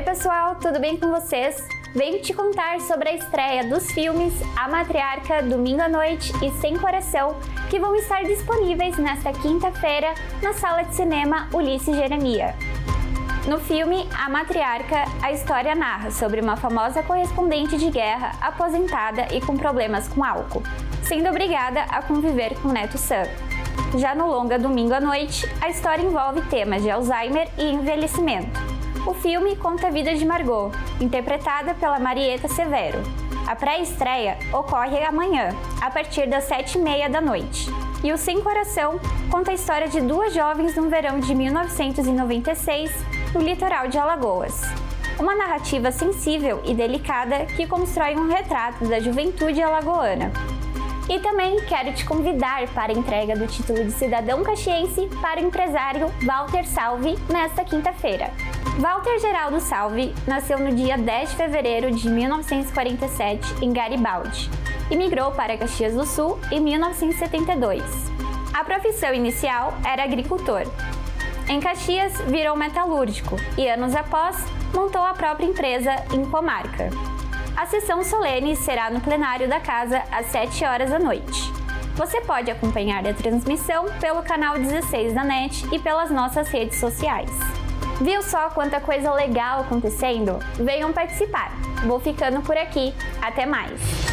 pessoal, tudo bem com vocês? Venho te contar sobre a estreia dos filmes A Matriarca, Domingo à Noite e Sem Coração, que vão estar disponíveis nesta quinta-feira na sala de cinema Ulisses Jeremias. No filme A Matriarca, a história narra sobre uma famosa correspondente de guerra aposentada e com problemas com álcool, sendo obrigada a conviver com o neto Sam. Já no longa Domingo à Noite, a história envolve temas de Alzheimer e envelhecimento. O filme conta a vida de Margot, interpretada pela Marieta Severo. A pré-estreia ocorre amanhã, a partir das 7h30 da noite. E o Sem Coração conta a história de duas jovens no verão de 1996, no litoral de Alagoas. Uma narrativa sensível e delicada que constrói um retrato da juventude alagoana. E também quero te convidar para a entrega do título de cidadão caxiense para o empresário Walter Salvi nesta quinta-feira. Walter Geraldo Salvi nasceu no dia 10 de fevereiro de 1947 em Garibaldi e migrou para Caxias do Sul em 1972. A profissão inicial era agricultor. Em Caxias, virou metalúrgico e, anos após, montou a própria empresa em Comarca. A sessão solene será no plenário da casa às 7 horas da noite. Você pode acompanhar a transmissão pelo canal 16 da NET e pelas nossas redes sociais. Viu só quanta coisa legal acontecendo? Venham participar! Vou ficando por aqui. Até mais!